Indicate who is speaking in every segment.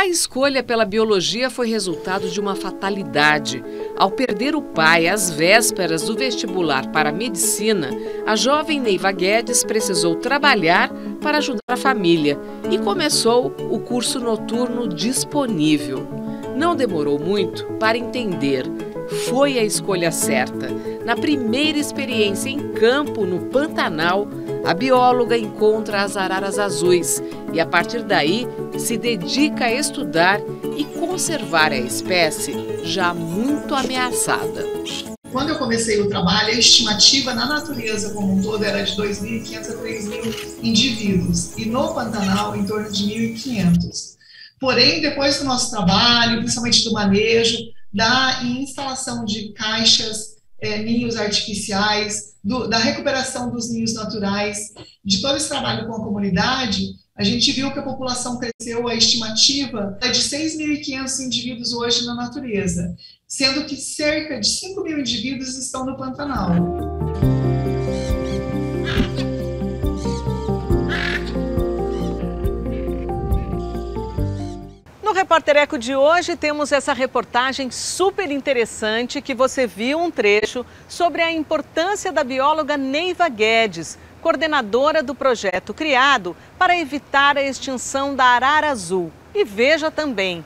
Speaker 1: A escolha pela biologia foi resultado de uma fatalidade. Ao perder o pai às vésperas do vestibular para a medicina, a jovem Neiva Guedes precisou trabalhar para ajudar a família e começou o curso noturno disponível. Não demorou muito para entender. Foi a escolha certa. Na primeira experiência em campo, no Pantanal, a bióloga encontra as araras azuis e, a partir daí, se dedica a estudar e conservar a espécie já muito ameaçada.
Speaker 2: Quando eu comecei o trabalho, a estimativa na natureza como um todo era de 2.500 a 3.000 indivíduos e no Pantanal em torno de 1.500. Porém, depois do nosso trabalho, principalmente do manejo, da instalação de caixas, ninhos artificiais, da recuperação dos ninhos naturais, de todo esse trabalho com a comunidade, a gente viu que a população cresceu, a estimativa é de 6.500 indivíduos hoje na natureza, sendo que cerca de 5.000 indivíduos estão no Pantanal.
Speaker 3: No Repórter Eco de hoje temos essa reportagem super interessante que você viu um trecho sobre a importância da bióloga Neiva Guedes, coordenadora do projeto criado para evitar a extinção da arara azul. E veja também.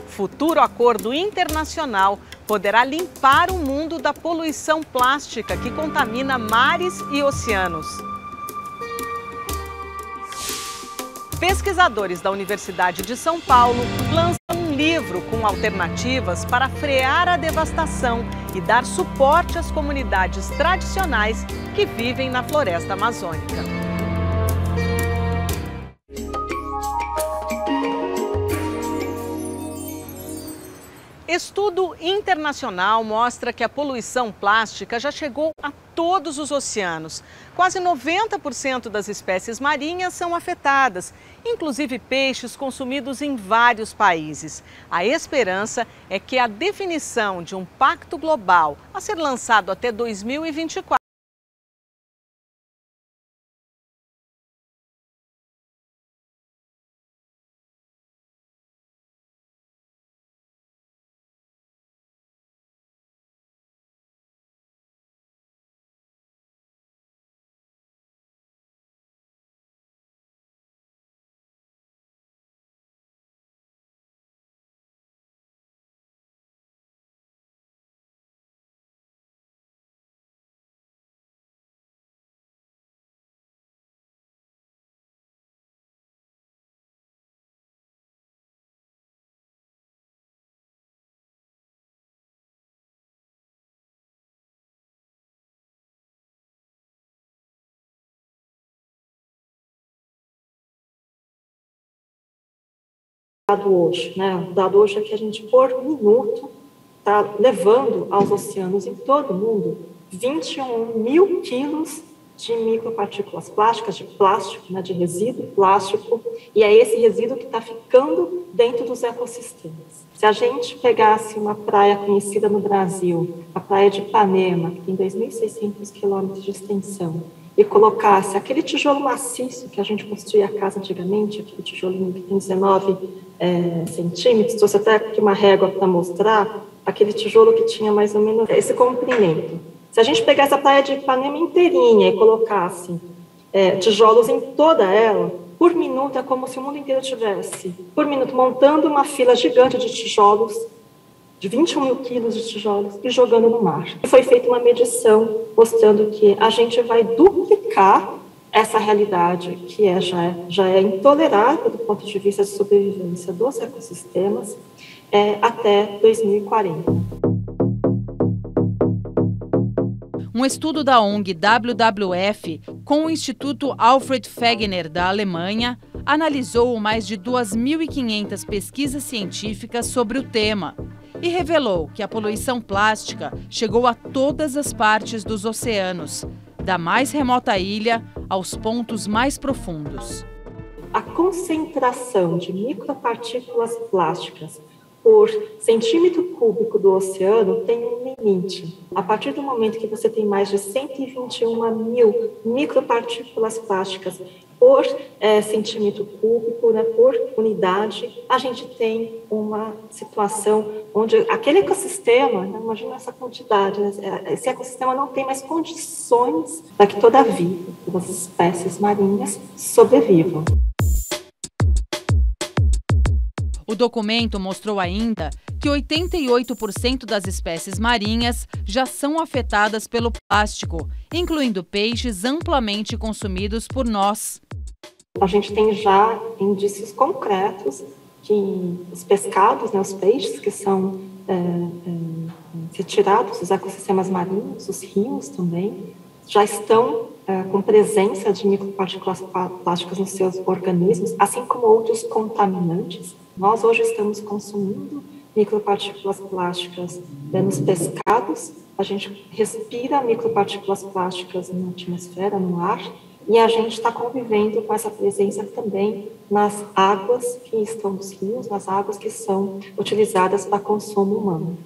Speaker 3: Futuro acordo internacional poderá limpar o mundo da poluição plástica que contamina mares e oceanos. Pesquisadores da Universidade de São Paulo lançam um livro com alternativas para frear a devastação e dar suporte às comunidades tradicionais que vivem na floresta amazônica. Estudo internacional mostra que a poluição plástica já chegou a todos os oceanos. Quase 90% das espécies marinhas são afetadas, inclusive peixes consumidos em vários países. A esperança é que a definição de um pacto global a ser lançado até 2024
Speaker 4: dado hoje, né? O dado hoje é que a gente, por minuto, está levando aos oceanos em todo o mundo 21.000 quilos de micropartículas plásticas, de plástico, né? De resíduo plástico, e é esse resíduo que está ficando dentro dos ecossistemas. Se a gente pegasse uma praia conhecida no Brasil, a praia de Ipanema, que tem 2.600 quilômetros de extensão, e colocasse aquele tijolo maciço que a gente construía a casa antigamente, aquele tijolinho que tem 19 centímetros, trouxe até aqui uma régua para mostrar, aquele tijolo que tinha mais ou menos esse comprimento. Se a gente pegasse a praia de Ipanema inteirinha e colocasse tijolos em toda ela, por minuto é como se o mundo inteiro tivesse, por minuto, montando uma fila gigante de tijolos, de 21.000 quilos de tijolos, e jogando no mar. E foi feita uma medição mostrando que a gente vai duplicar essa realidade que já é intolerável do ponto de vista de sobrevivência dos ecossistemas até 2040.
Speaker 5: Um estudo da ONG WWF com o Instituto Alfred Wegener da Alemanha analisou mais de 2.500 pesquisas científicas sobre o tema e revelou que a poluição plástica chegou a todas as partes dos oceanos, da mais remota ilha aos pontos mais profundos.
Speaker 4: A concentração de micropartículas plásticas por centímetro cúbico do oceano tem um limite. A partir do momento que você tem mais de 121.000 micropartículas plásticas por centímetro cúbico, né, por unidade, a gente tem uma situação onde aquele ecossistema, né, imagina essa quantidade, esse ecossistema não tem mais condições para que toda a vida, todas as espécies marinhas sobrevivam.
Speaker 5: O documento mostrou ainda que 88% das espécies marinhas já são afetadas pelo plástico, incluindo peixes amplamente consumidos por nós.
Speaker 4: A gente tem já indícios concretos que os pescados, né, os peixes que são retirados dos ecossistemas marinhos, os rios também, já estão com presença de micropartículas plásticas nos seus organismos, assim como outros contaminantes. Nós hoje estamos consumindo micropartículas plásticas nos pescados, a gente respira micropartículas plásticas na atmosfera, no ar, e a gente está convivendo com essa presença também nas águas que estão nos rios, nas águas que são utilizadas para consumo humano.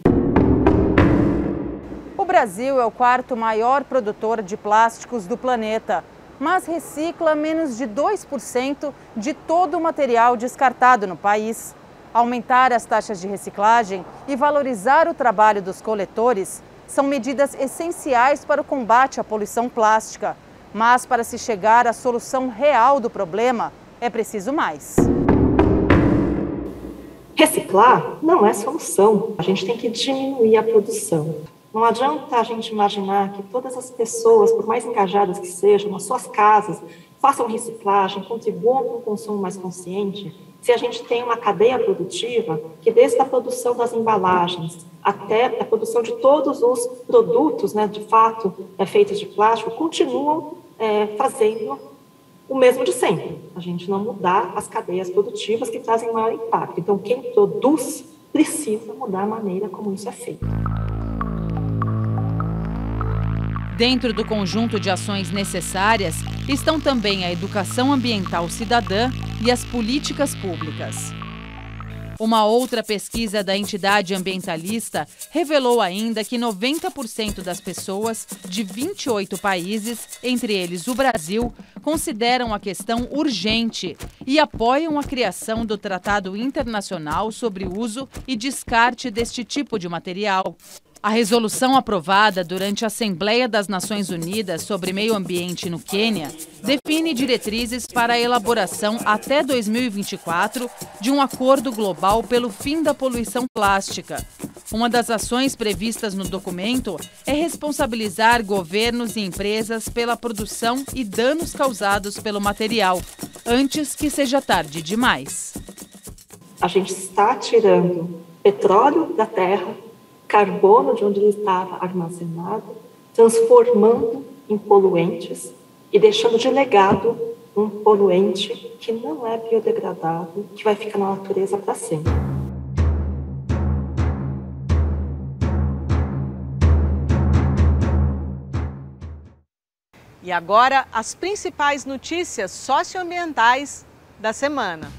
Speaker 3: O Brasil é o quarto maior produtor de plásticos do planeta, mas recicla menos de 2% de todo o material descartado no país. Aumentar as taxas de reciclagem e valorizar o trabalho dos coletores são medidas essenciais para o combate à poluição plástica. Mas para se chegar à solução real do problema, é preciso mais.
Speaker 4: Reciclar não é solução, a gente tem que diminuir a produção. Não adianta a gente imaginar que todas as pessoas, por mais engajadas que sejam, nas suas casas, façam reciclagem, contribuam para um consumo mais consciente, se a gente tem uma cadeia produtiva que desde a produção das embalagens até a produção de todos os produtos, né, de fato, feitos de plástico, continuam fazendo o mesmo de sempre. A gente não mudar as cadeias produtivas que trazem maior impacto. Então, quem produz precisa mudar a maneira como isso é feito.
Speaker 5: Dentro do conjunto de ações necessárias estão também a educação ambiental cidadã e as políticas públicas. Uma outra pesquisa da entidade ambientalista revelou ainda que 90% das pessoas de 28 países, entre eles o Brasil, consideram a questão urgente e apoiam a criação do Tratado Internacional sobre o uso e descarte deste tipo de material. A resolução aprovada durante a Assembleia das Nações Unidas sobre Meio Ambiente no Quênia define diretrizes para a elaboração até 2024 de um acordo global pelo fim da poluição plástica. Uma das ações previstas no documento é responsabilizar governos e empresas pela produção e danos causados pelo material, antes que seja tarde demais.
Speaker 4: A gente está tirando petróleo da terra, carbono de onde ele estava armazenado, transformando em poluentes e deixando de legado um poluente que não é biodegradável, que vai ficar na natureza para sempre.
Speaker 3: E agora, as principais notícias socioambientais da semana.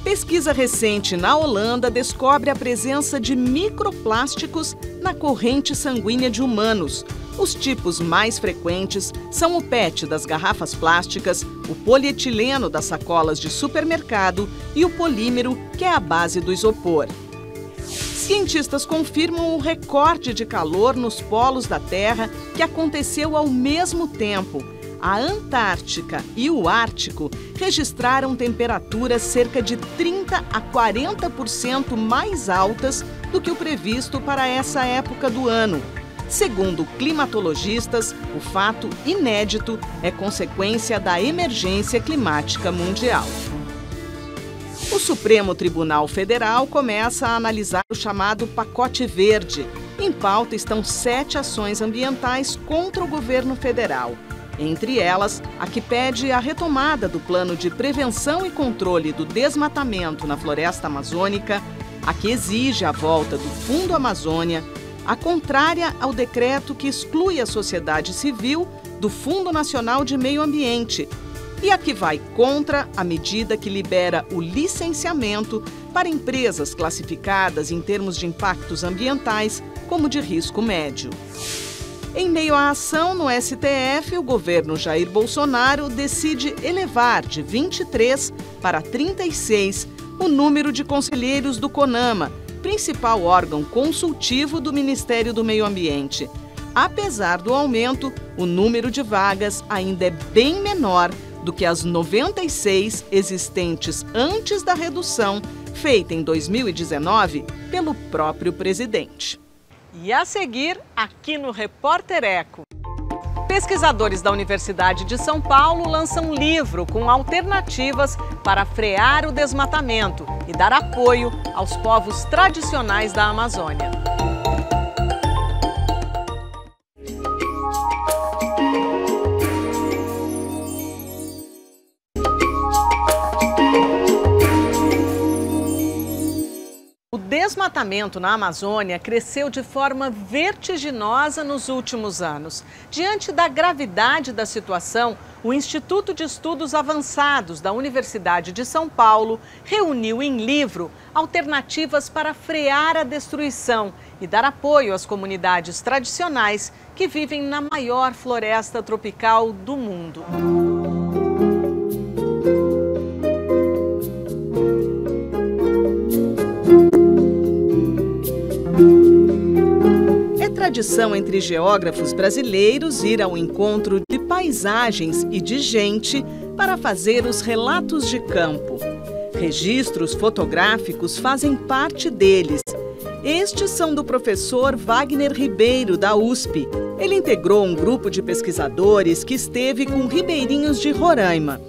Speaker 3: Pesquisa recente na Holanda descobre a presença de microplásticos na corrente sanguínea de humanos. Os tipos mais frequentes são o PET das garrafas plásticas, o polietileno das sacolas de supermercado e o polímero, que é a base do isopor. Cientistas confirmam o recorde de calor nos polos da Terra que aconteceu ao mesmo tempo. A Antártica e o Ártico registraram temperaturas cerca de 30% a 40% mais altas do que o previsto para essa época do ano. Segundo climatologistas, o fato inédito é consequência da emergência climática mundial. O Supremo Tribunal Federal começa a analisar o chamado Pacote Verde. Em pauta estão 7 ações ambientais contra o governo federal. Entre elas, a que pede a retomada do plano de prevenção e controle do desmatamento na floresta amazônica, a que exige a volta do Fundo Amazônia, a contrária ao decreto que exclui a sociedade civil do Fundo Nacional de Meio Ambiente e a que vai contra a medida que libera o licenciamento para empresas classificadas em termos de impactos ambientais como de risco médio. Em meio à ação no STF, o governo Jair Bolsonaro decide elevar de 23 para 36 o número de conselheiros do CONAMA, principal órgão consultivo do Ministério do Meio Ambiente. Apesar do aumento, o número de vagas ainda é bem menor do que as 96 existentes antes da redução, feita em 2019 pelo próprio presidente. E a seguir, aqui no Repórter Eco. Pesquisadores da Universidade de São Paulo lançam um livro com alternativas para frear o desmatamento e dar apoio aos povos tradicionais da Amazônia. O desmatamento na Amazônia cresceu de forma vertiginosa nos últimos anos. Diante da gravidade da situação, o Instituto de Estudos Avançados da Universidade de São Paulo reuniu em livro alternativas para frear a destruição e dar apoio às comunidades tradicionais que vivem na maior floresta tropical do mundo. É tradição entre geógrafos brasileiros ir ao encontro de paisagens e de gente para fazer os relatos de campo. Registros fotográficos fazem parte deles. Estes são do professor Wagner Ribeiro, da USP. Ele integrou um grupo de pesquisadores que esteve com ribeirinhos de Roraima.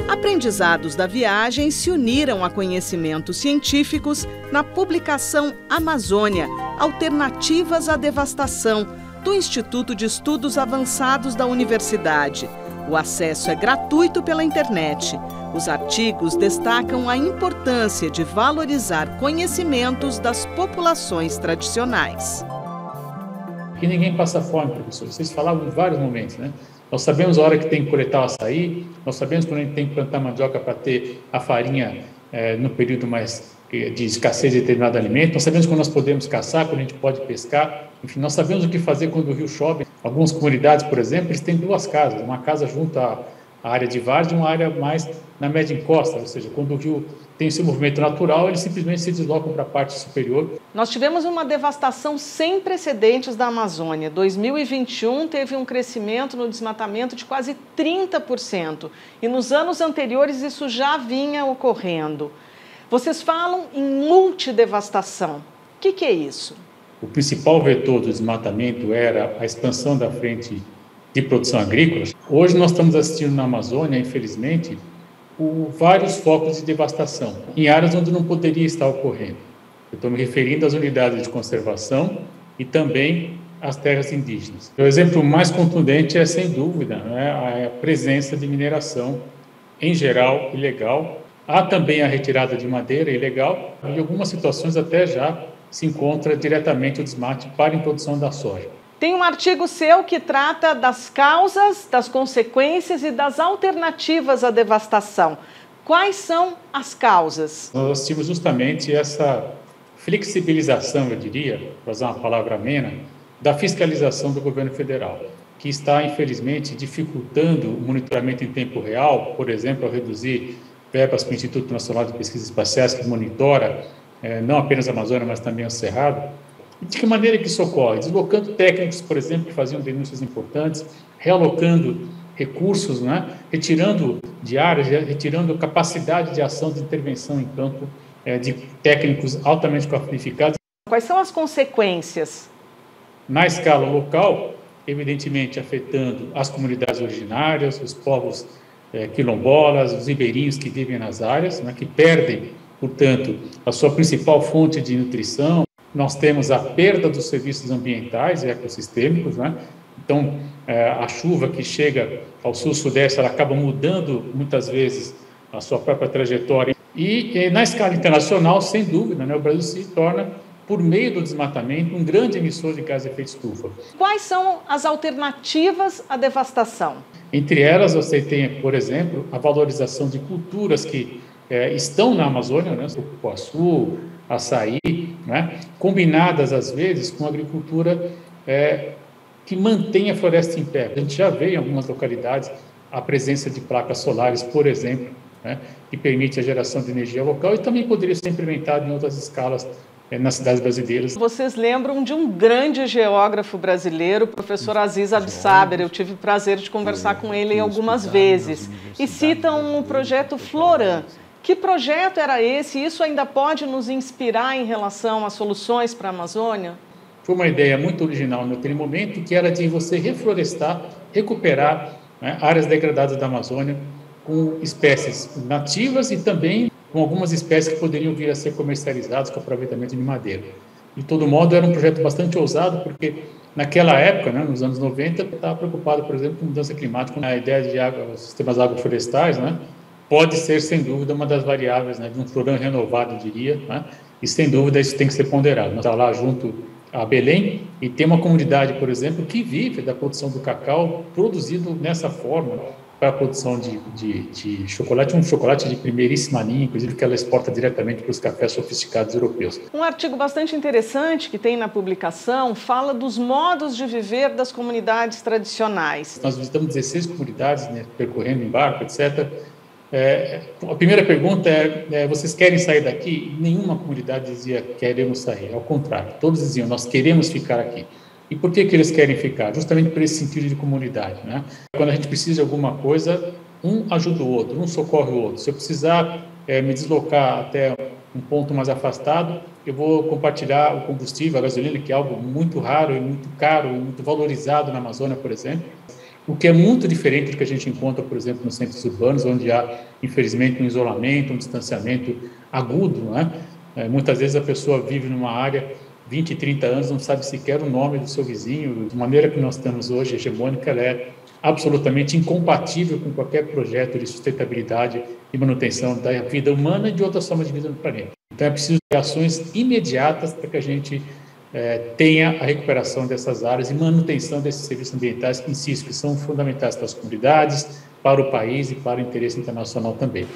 Speaker 3: Aprendizados da viagem se uniram a conhecimentos científicos na publicação Amazônia, Alternativas à Devastação, do Instituto de Estudos Avançados da Universidade. O acesso é gratuito pela internet. Os artigos destacam a importância de valorizar conhecimentos das populações tradicionais.
Speaker 6: Que ninguém passa fome, professor. Vocês falavam em vários momentos, né? Nós sabemos a hora que tem que coletar o açaí, nós sabemos quando a gente tem que plantar mandioca para ter a farinha no período mais de escassez de determinado alimento, nós sabemos quando nós podemos caçar, quando a gente pode pescar, enfim, nós sabemos o que fazer quando o rio chove. Algumas comunidades, por exemplo, eles têm duas casas, uma casa junto à área de várzea e uma área mais na média encosta, ou seja, quando o rio tem esse movimento natural, eles simplesmente se deslocam para a parte superior.
Speaker 3: Nós tivemos uma devastação sem precedentes da Amazônia. 2021 teve um crescimento no desmatamento de quase 30%. E nos anos anteriores isso já vinha ocorrendo. Vocês falam em multidevastação. O que é isso?
Speaker 6: O principal vetor do desmatamento era a expansão da frente de produção agrícola. Hoje nós estamos assistindo na Amazônia, infelizmente, vários focos de devastação, em áreas onde não poderia estar ocorrendo. Eu estou me referindo às unidades de conservação e também às terras indígenas. O exemplo mais contundente é, sem dúvida, a presença de mineração, em geral, ilegal. Há também a retirada de madeira ilegal e, em algumas situações, até já se encontra diretamente o desmate para a introdução da soja.
Speaker 3: Tem um artigo seu que trata das causas, das consequências e das alternativas à devastação. Quais são as causas?
Speaker 6: Nós assistimos justamente essa flexibilização, eu diria, para usar uma palavra amena, da fiscalização do governo federal, que está, infelizmente, dificultando o monitoramento em tempo real, por exemplo, ao reduzir verbas para o Instituto Nacional de Pesquisas Espaciais, que monitora não apenas a Amazônia, mas também o Cerrado. De que maneira que isso ocorre? Deslocando técnicos, por exemplo, que faziam denúncias importantes, realocando recursos, retirando de áreas, retirando capacidade de ação de intervenção em campo de técnicos altamente qualificados.
Speaker 3: Quais são as consequências?
Speaker 6: Na escala local, evidentemente afetando as comunidades originárias, os povos quilombolas, os ribeirinhos que vivem nas áreas, que perdem, portanto, a sua principal fonte de nutrição. Nós temos a perda dos serviços ambientais e ecossistêmicos, Então, a chuva que chega ao sul-sudeste, ela acaba mudando, muitas vezes, a sua própria trajetória. E na escala internacional, sem dúvida, o Brasil se torna, por meio do desmatamento, um grande emissor de gás de efeito estufa.
Speaker 3: Quais são as alternativas à devastação?
Speaker 6: Entre elas, você tem, por exemplo, a valorização de culturas que estão na Amazônia, o cupuaçu, açaí, combinadas, às vezes, com agricultura que mantém a floresta em pé. A gente já vê em algumas localidades a presença de placas solares, por exemplo, né, que permite a geração de energia local e também poderia ser implementado em outras escalas nas cidades brasileiras.
Speaker 3: Vocês lembram de um grande geógrafo brasileiro, o professor Aziz Absaber. Eu tive o prazer de conversar com ele algumas vezes. E citam o projeto Floran. Que projeto era esse? Isso ainda pode nos inspirar em relação a soluções para a Amazônia?
Speaker 6: Foi uma ideia muito original naquele momento, que era de você reflorestar, recuperar, né, áreas degradadas da Amazônia com espécies nativas e também com algumas espécies que poderiam vir a ser comercializadas com aproveitamento de madeira. De todo modo, era um projeto bastante ousado, porque naquela época, né, nos anos 90, estava preocupado, por exemplo, com mudança climática. A ideia de sistemas agroflorestais, né, pode ser, sem dúvida, uma das variáveis, né, de um Floran renovado, eu diria, né, e sem dúvida isso tem que ser ponderado. Nós estamos lá junto a Belém e tem uma comunidade, por exemplo, que vive da produção do cacau produzido nessa forma para a produção de chocolate, um chocolate de primeiríssima linha, inclusive que ela exporta diretamente para os cafés sofisticados europeus.
Speaker 3: Um artigo bastante interessante que tem na publicação fala dos modos de viver das comunidades tradicionais.
Speaker 6: Nós visitamos 16 comunidades, né, percorrendo em barco, etc. A primeira pergunta é, vocês querem sair daqui? Nenhuma comunidade dizia queremos sair, ao contrário, todos diziam nós queremos ficar aqui. E por que eles querem ficar? Justamente por esse sentido de comunidade, né? Quando a gente precisa de alguma coisa, um ajuda o outro, um socorre o outro. Se eu precisar me deslocar até um ponto mais afastado, eu vou compartilhar o combustível, a gasolina, que é algo muito raro e muito caro e muito valorizado na Amazônia, por exemplo. O que é muito diferente do que a gente encontra, por exemplo, nos centros urbanos, onde há, infelizmente, um isolamento, um distanciamento agudo, né? Muitas vezes a pessoa vive numa área 20, 30 anos, não sabe sequer o nome do seu vizinho. De maneira que nós temos hoje, hegemônica, ela é absolutamente incompatível com qualquer projeto de sustentabilidade e manutenção da vida humana e de outras formas de vida no planeta. Então é preciso ter ações imediatas para que a gente tenha a recuperação dessas áreas e manutenção desses serviços ambientais, que insisto, que são fundamentais para as comunidades, para o país e para o interesse internacional também.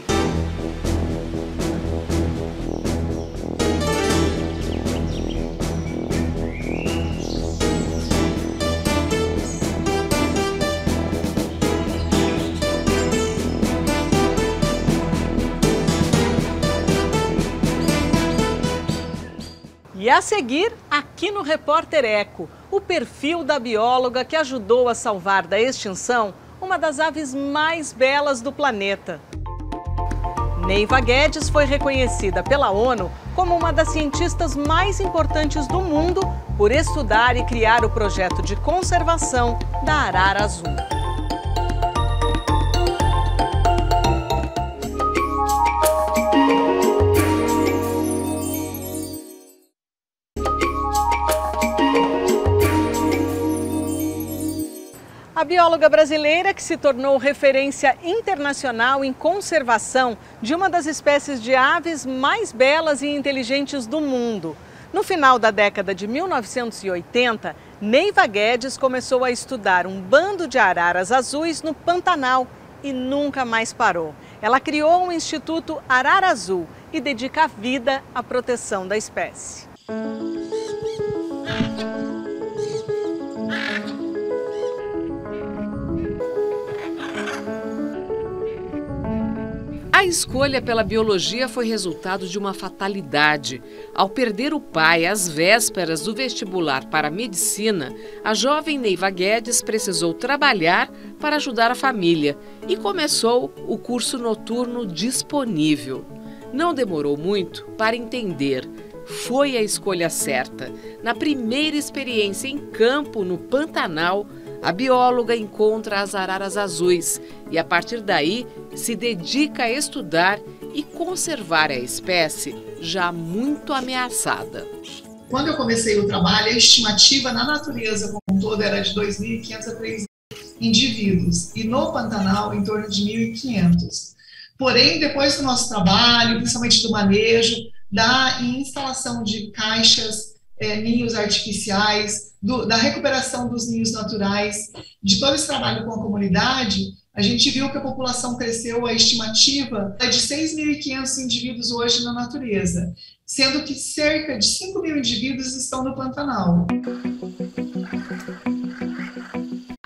Speaker 3: E a seguir, aqui no Repórter Eco, o perfil da bióloga que ajudou a salvar da extinção uma das aves mais belas do planeta. Neiva Guedes foi reconhecida pela ONU como uma das cientistas mais importantes do mundo por estudar e criar o projeto de conservação da arara azul. A bióloga brasileira que se tornou referência internacional em conservação de uma das espécies de aves mais belas e inteligentes do mundo. No final da década de 1980, Neiva Guedes começou a estudar um bando de araras azuis no Pantanal e nunca mais parou. Ela criou o Instituto Arara Azul e dedica a vida à proteção da espécie.
Speaker 1: A escolha pela biologia foi resultado de uma fatalidade. Ao perder o pai às vésperas do vestibular para a medicina, a jovem Neiva Guedes precisou trabalhar para ajudar a família e começou o curso noturno disponível. Não demorou muito para entender. Foi a escolha certa. Na primeira experiência em campo, no Pantanal, a bióloga encontra as araras azuis e, a partir daí, se dedica a estudar e conservar a espécie já muito ameaçada.
Speaker 2: Quando eu comecei o trabalho, a estimativa na natureza como um todo era de 2.500 a 3.000 indivíduos e no Pantanal em torno de 1.500. Porém, depois do nosso trabalho, principalmente do manejo, da instalação de caixas, ninhos artificiais, da recuperação dos ninhos naturais, de todo esse trabalho com a comunidade, a gente viu que a população cresceu, a estimativa é de 6.500 indivíduos hoje na natureza, sendo que cerca de 5.000 indivíduos estão no Pantanal.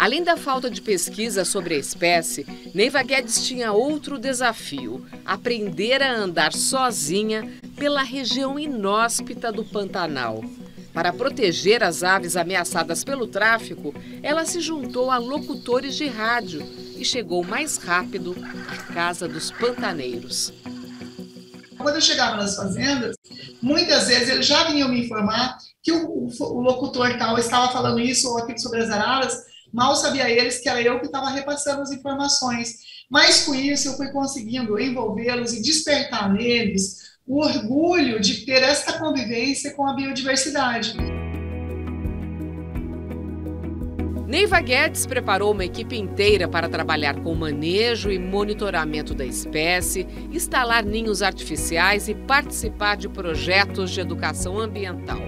Speaker 1: Além da falta de pesquisa sobre a espécie, Neiva Guedes tinha outro desafio: aprender a andar sozinha pela região inóspita do Pantanal. Para proteger as aves ameaçadas pelo tráfico, ela se juntou a locutores de rádio e chegou mais rápido à casa dos pantaneiros.
Speaker 2: Quando eu chegava nas fazendas, muitas vezes eles já vinham me informar que o locutor tal estava falando isso ou aquilo sobre as araras. Mal sabia eles que era eu que estava repassando as informações. Mas com isso eu fui conseguindo envolvê-los e despertar neles o orgulho de ter esta convivência com a biodiversidade.
Speaker 1: Neiva Guedes preparou uma equipe inteira para trabalhar com o manejo e monitoramento da espécie, instalar ninhos artificiais e participar de projetos de educação ambiental.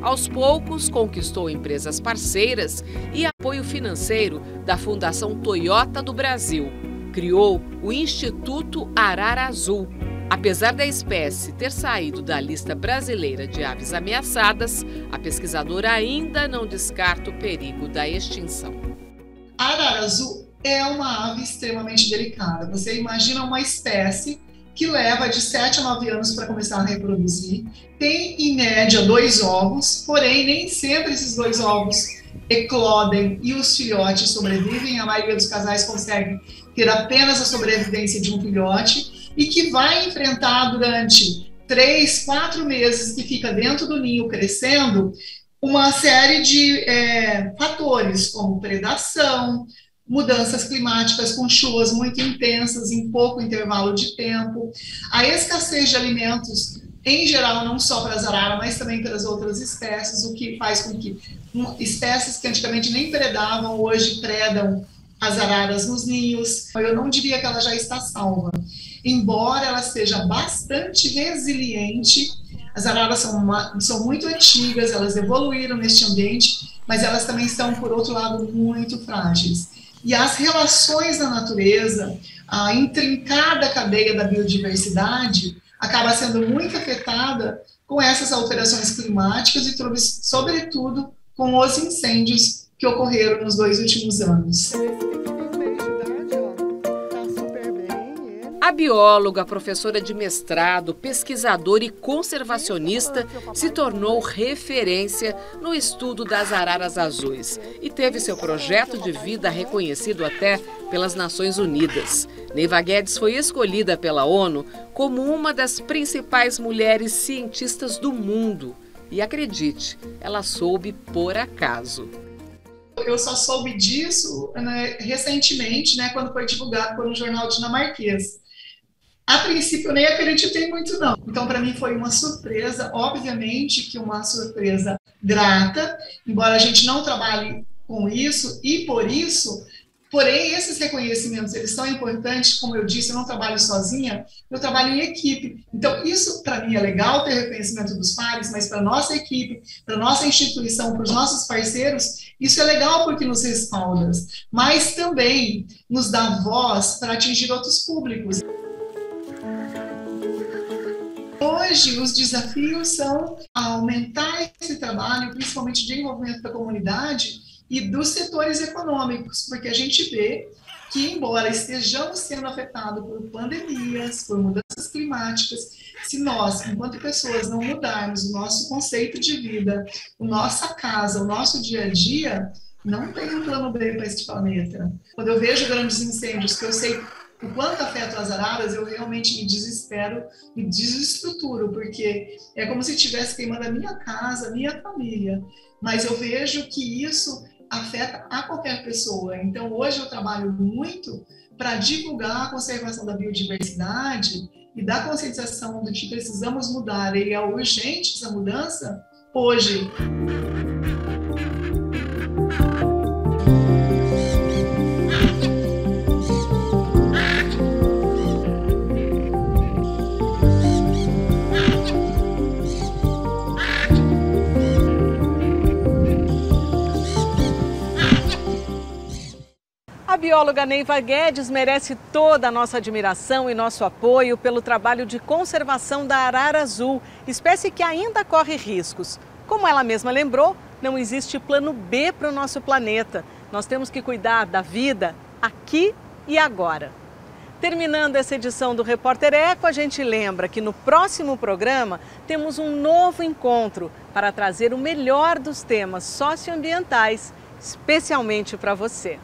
Speaker 1: Aos poucos, conquistou empresas parceiras e apoio financeiro da Fundação Toyota do Brasil. Criou o Instituto Arara Azul. Apesar da espécie ter saído da lista brasileira de aves ameaçadas, a pesquisadora ainda não descarta o perigo da extinção.
Speaker 2: A arara azul é uma ave extremamente delicada. Você imagina uma espécie que leva de 7 a 9 anos para começar a reproduzir, tem em média 2 ovos, porém nem sempre esses 2 ovos eclodem e os filhotes sobrevivem. A maioria dos casais consegue ter apenas a sobrevivência de um filhote e que vai enfrentar durante 3, 4 meses que fica dentro do ninho crescendo uma série de fatores como predação, mudanças climáticas com chuvas muito intensas em pouco intervalo de tempo, a escassez de alimentos em geral, não só para as araras, mas também para as outras espécies, o que faz com que espécies que antigamente nem predavam, hoje predam as araras nos ninhos. Eu não diria que ela já está salva, embora ela seja bastante resiliente. As araras são muito antigas, elas evoluíram neste ambiente, mas elas também são, por outro lado, muito frágeis. E as relações na natureza, a intrincada cadeia da biodiversidade, acaba sendo muito afetada com essas alterações climáticas e, sobretudo, com os incêndios que ocorreram nos 2 últimos anos.
Speaker 1: A bióloga, professora de mestrado, pesquisadora e conservacionista se tornou referência no estudo das araras azuis e teve seu projeto de vida reconhecido até pelas Nações Unidas. Neiva Guedes foi escolhida pela ONU como uma das principais mulheres cientistas do mundo. E acredite, ela soube por acaso.
Speaker 2: Eu só soube disso recentemente, quando foi divulgado por um jornal dinamarquês. A princípio, eu nem acreditei muito, não. Então, para mim, foi uma surpresa, obviamente que uma surpresa grata, embora a gente não trabalhe com isso, e por isso, porém, esses reconhecimentos, eles são importantes, como eu disse, eu não trabalho sozinha, eu trabalho em equipe. Então, isso, para mim, é legal ter reconhecimento dos pares, mas para a nossa equipe, para a nossa instituição, para os nossos parceiros, isso é legal porque nos respalda, mas também nos dá voz para atingir outros públicos. Hoje, os desafios são aumentar esse trabalho, principalmente de envolvimento da comunidade e dos setores econômicos, porque a gente vê que, embora estejamos sendo afetados por pandemias, por mudanças climáticas, se nós, enquanto pessoas, não mudarmos o nosso conceito de vida, a nossa casa, o nosso dia a dia, não tem um plano B para este planeta. Quando eu vejo grandes incêndios, que eu sei o quanto afetam as araras, eu realmente me desespero, me desestruturo, porque é como se estivesse queimando a minha casa, a minha família. Mas eu vejo que isso afeta a qualquer pessoa. Então, hoje eu trabalho muito para divulgar a conservação da biodiversidade e da conscientização de que precisamos mudar. E é urgente essa mudança hoje.
Speaker 3: A bióloga Neiva Guedes merece toda a nossa admiração e nosso apoio pelo trabalho de conservação da arara azul, espécie que ainda corre riscos. Como ela mesma lembrou, não existe plano B para o nosso planeta. Nós temos que cuidar da vida aqui e agora. Terminando essa edição do Repórter Eco, a gente lembra que no próximo programa temos um novo encontro para trazer o melhor dos temas socioambientais, especialmente para você.